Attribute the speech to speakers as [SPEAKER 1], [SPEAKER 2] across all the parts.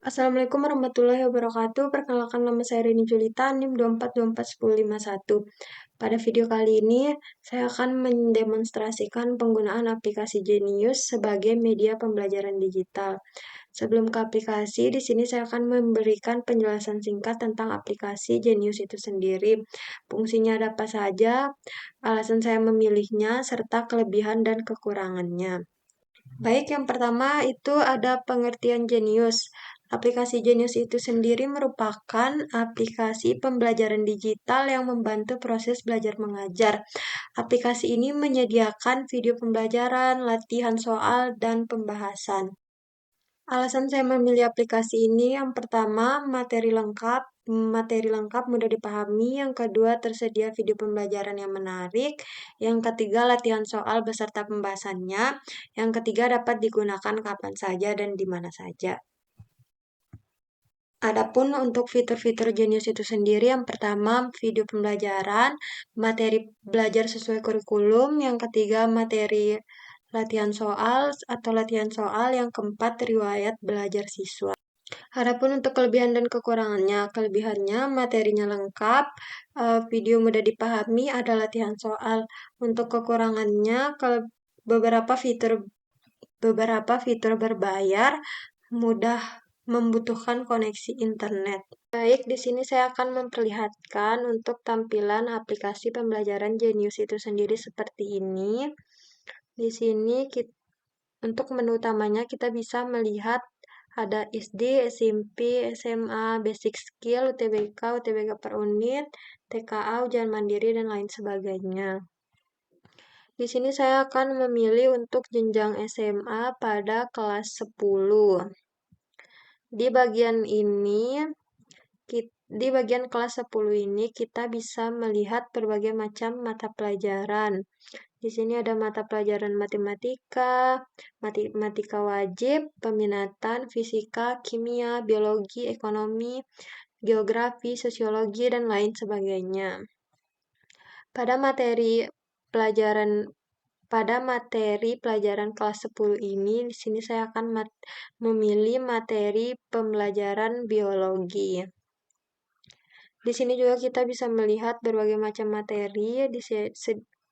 [SPEAKER 1] Assalamualaikum warahmatullahi wabarakatuh. Perkenalkan nama saya Rini Julita, NIM 24241051. Pada video kali ini, saya akan mendemonstrasikan penggunaan aplikasi Genius sebagai media pembelajaran digital. Sebelum ke aplikasi, di sini saya akan memberikan penjelasan singkat tentang aplikasi Genius itu sendiri. Fungsinya ada apa saja, alasan saya memilihnya, serta kelebihan dan kekurangannya. Baik, yang pertama itu ada pengertian Genius. Aplikasi Genius itu sendiri merupakan aplikasi pembelajaran digital yang membantu proses belajar mengajar. Aplikasi ini menyediakan video pembelajaran, latihan soal, dan pembahasan. Alasan saya memilih aplikasi ini, yang pertama, materi lengkap mudah dipahami, yang kedua, tersedia video pembelajaran yang menarik, yang ketiga, latihan soal beserta pembahasannya, yang ketiga, dapat digunakan kapan saja dan di mana saja. Adapun untuk fitur-fitur Genius itu sendiri, yang pertama, video pembelajaran, materi belajar sesuai kurikulum, yang ketiga, materi latihan soal atau latihan soal, yang keempat, riwayat belajar siswa. Adapun untuk kelebihan dan kekurangannya, kelebihannya materinya lengkap, video mudah dipahami, ada latihan soal. Untuk kekurangannya, beberapa fitur berbayar, mudah membutuhkan koneksi internet. Baik, di sini saya akan memperlihatkan untuk tampilan aplikasi pembelajaran Genius itu sendiri seperti ini. Di sini untuk menu utamanya kita bisa melihat ada SD, SMP, SMA, Basic Skill, UTBK, UTBK per unit, TKA, ujian mandiri, dan lain sebagainya. Di sini saya akan memilih untuk jenjang SMA pada kelas 10. Di bagian ini, di bagian kelas 10 ini kita bisa melihat berbagai macam mata pelajaran. Di sini ada mata pelajaran matematika wajib, peminatan, fisika, kimia, biologi, ekonomi, geografi, sosiologi, dan lain sebagainya. Pada materi pelajaran kelas 10 ini, di sini saya akan memilih materi pembelajaran biologi. Di sini juga kita bisa melihat berbagai macam materi.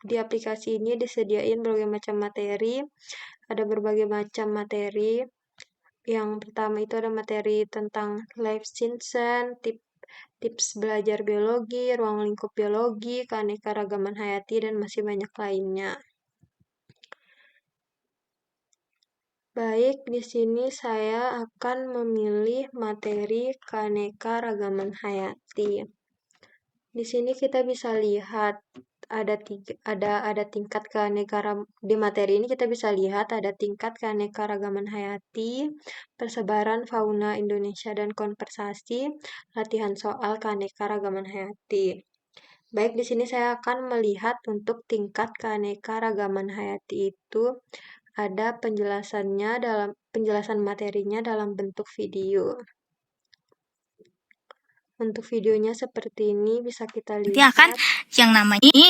[SPEAKER 1] Di aplikasi ini disediain berbagai macam materi. Ada berbagai macam materi. Yang pertama itu ada materi tentang life science, tips belajar biologi, ruang lingkup biologi, keanekaragaman hayati, dan masih banyak lainnya. Baik, di sini saya akan memilih materi keanekaragaman hayati. Di sini kita bisa lihat ada tingkat di materi ini kita bisa lihat ada tingkat keanekaragaman hayati, persebaran fauna Indonesia dan konversasi, latihan soal keanekaragaman hayati. Baik, di sini saya akan melihat untuk tingkat keanekaragaman hayati itu ada penjelasan materinya dalam bentuk video. Untuk videonya seperti ini bisa kita lihat.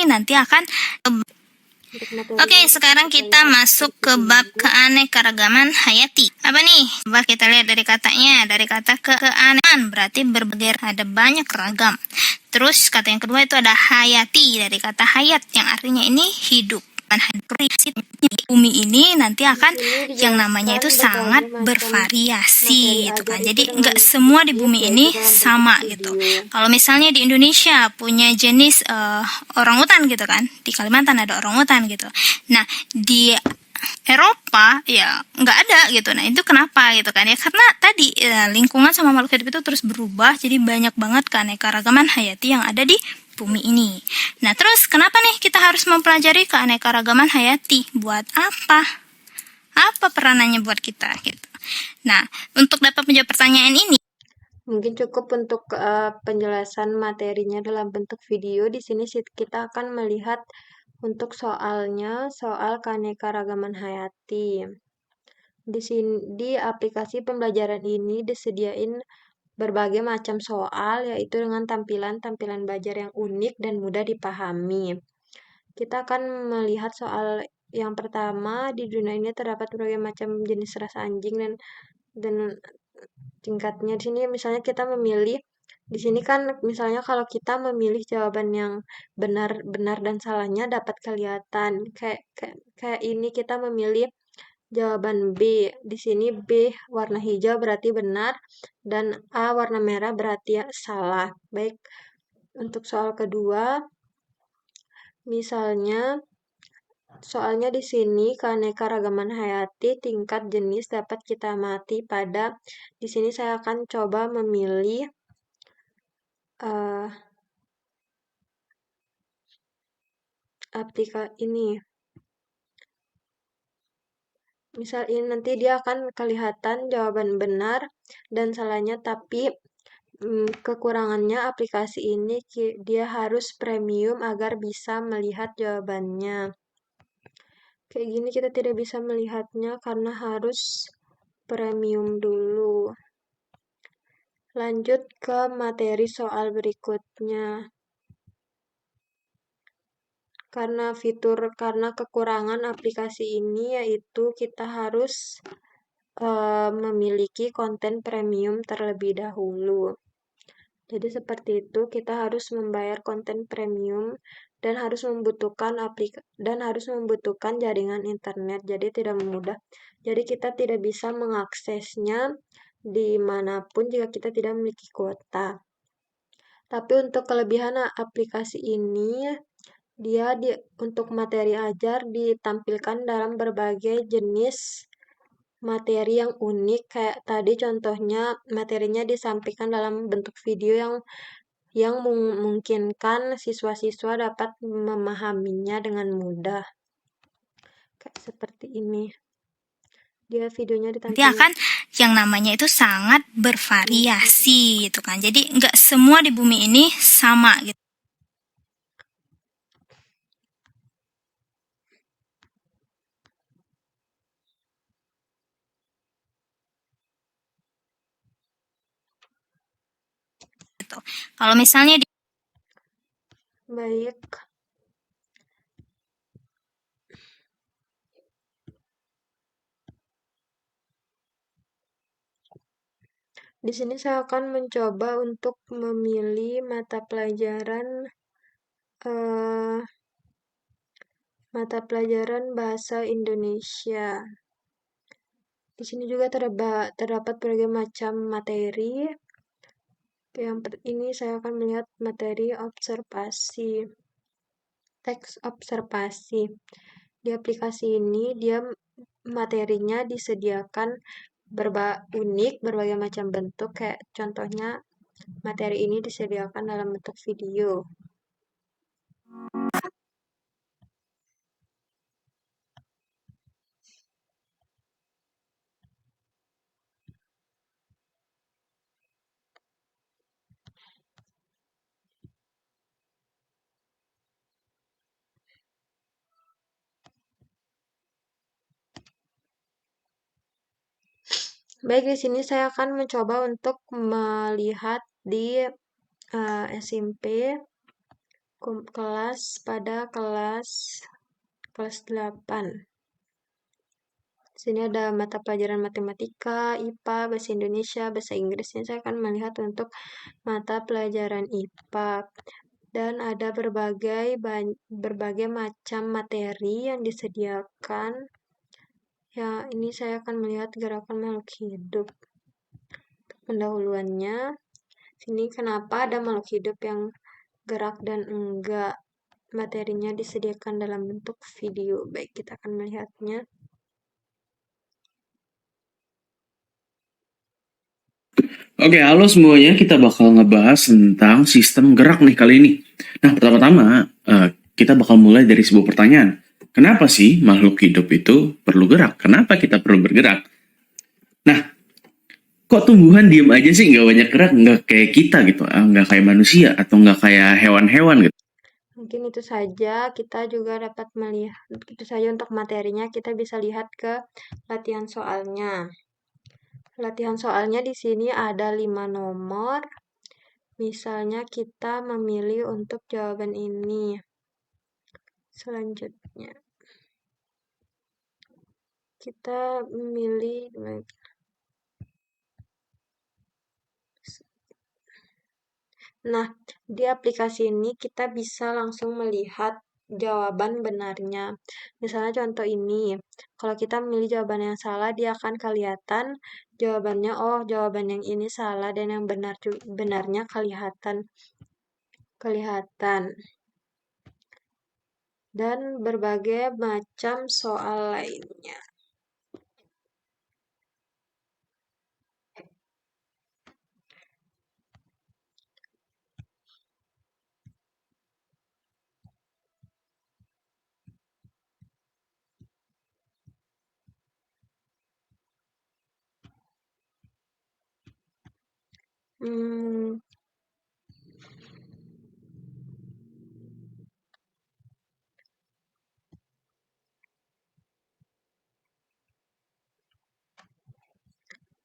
[SPEAKER 2] Nanti akan Oke, sekarang kita masuk ke bab keanekaragaman hayati. Apa nih? Coba kita lihat dari katanya. Dari kata keanekaragaman berarti berbagai, ada banyak ragam. Terus kata yang kedua itu ada hayati, dari kata hayat yang artinya ini hidup. Bumi ini nanti akan yang namanya itu sangat bervariasi gitu kan. Jadi nggak semua di bumi ini sama gitu. Kalau misalnya di Indonesia punya jenis orangutan gitu kan, di Kalimantan ada orangutan gitu. Nah di Eropa ya nggak ada gitu. Nah itu kenapa gitu kan ya, karena tadi lingkungan sama makhluk hidup itu terus berubah, jadi banyak banget keanekaragaman hayati yang ada di bumi ini. Nah terus kenapa nih kita harus mempelajari keanekaragaman hayati? Buat apa? Apa peranannya buat kita gitu. Nah untuk dapat menjawab pertanyaan ini,
[SPEAKER 1] mungkin cukup untuk penjelasan materinya dalam bentuk video. Di sini kita akan melihat untuk soalnya, soal keanekaragaman hayati. Di aplikasi pembelajaran ini disediain berbagai macam soal, yaitu dengan tampilan belajar yang unik dan mudah dipahami. Kita akan melihat soal yang pertama, di dunia ini terdapat berbagai macam jenis ras anjing dan tingkatnya. Di sini misalnya kita memilih, di sini kan misalnya kalau kita memilih jawaban yang benar dan salahnya dapat kelihatan. Kayak ini kita memilih jawaban B. Di sini B warna hijau berarti benar dan A warna merah berarti ya salah. Baik, untuk soal kedua, misalnya soalnya di sini keanekaragaman hayati tingkat jenis dapat kita amati pada, di sini saya akan coba memilih eh ini. Misal ini nanti dia akan kelihatan jawaban benar dan salahnya, tapi kekurangannya aplikasi ini dia harus premium agar bisa melihat jawabannya. Kayak gini kita tidak bisa melihatnya karena harus premium dulu. Lanjut ke materi soal berikutnya. Karena kekurangan aplikasi ini yaitu kita harus memiliki konten premium terlebih dahulu. Jadi seperti itu, kita harus membayar konten premium dan harus membutuhkan jaringan internet. Jadi tidak mudah. Jadi kita tidak bisa mengaksesnya dimanapun jika kita tidak memiliki kuota. Tapi untuk kelebihan aplikasi ini, dia untuk materi ajar ditampilkan dalam berbagai jenis materi yang unik, kayak tadi contohnya materinya disampaikan dalam bentuk video yang memungkinkan siswa-siswa dapat memahaminya dengan mudah. Kayak seperti ini. Dia videonya
[SPEAKER 2] Nanti
[SPEAKER 1] ditampilkan.
[SPEAKER 2] akan yang namanya itu sangat bervariasi gitu kan. Jadi nggak semua di bumi ini sama gitu. Kalau misalnya
[SPEAKER 1] Baik. Di sini saya akan mencoba untuk memilih mata pelajaran bahasa Indonesia. Di sini juga terdapat berbagai macam materi. Yang ini saya akan melihat materi observasi, teks observasi. Di aplikasi ini dia materinya disediakan unik, berbagai macam bentuk, kayak contohnya materi ini disediakan dalam bentuk video. Baik, di sini saya akan mencoba untuk melihat di SMP kelas 8. Di sini ada mata pelajaran matematika, IPA, bahasa Indonesia, bahasa Inggris. Ini saya akan melihat untuk mata pelajaran IPA. Dan ada berbagai macam materi yang disediakan. Ya, ini saya akan melihat gerakan makhluk hidup. Pendahuluannya, sini kenapa ada makhluk hidup yang gerak dan enggak. Materinya disediakan dalam bentuk video. Baik, kita akan melihatnya.
[SPEAKER 3] Oke, halo semuanya. Kita bakal ngebahas tentang sistem gerak nih kali ini. Nah, pertama-tama kita bakal mulai dari sebuah pertanyaan. Kenapa sih makhluk hidup itu perlu gerak? Kenapa kita perlu bergerak? Nah, kok tumbuhan diem aja sih nggak banyak gerak? Nggak kayak kita gitu, nggak kayak manusia atau nggak kayak hewan-hewan gitu.
[SPEAKER 1] Mungkin itu saja, kita juga dapat melihat, itu saja untuk materinya, kita bisa lihat ke latihan soalnya. Latihan soalnya di sini ada 5 nomor. Misalnya kita memilih untuk jawaban ini. Selanjutnya, kita memilih Nah, di aplikasi ini kita bisa langsung melihat jawaban benarnya. Misalnya contoh ini, kalau kita memilih jawaban yang salah, dia akan kelihatan jawabannya, oh jawaban yang ini salah dan yang benarnya kelihatan. Dan berbagai macam soal lainnya. Hmm,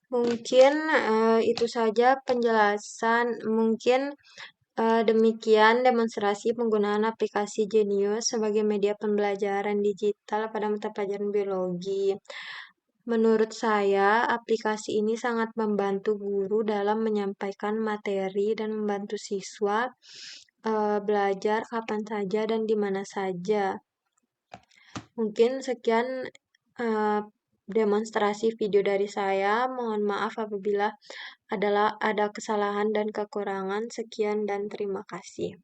[SPEAKER 1] Mungkin itu saja penjelasan, mungkin demikian demonstrasi penggunaan aplikasi Genius sebagai media pembelajaran digital pada mata pelajaran biologi. Menurut saya, aplikasi ini sangat membantu guru dalam menyampaikan materi dan membantu siswa belajar kapan saja dan di mana saja. Mungkin sekian demonstrasi video dari saya. Mohon maaf apabila ada kesalahan dan kekurangan. Sekian dan terima kasih.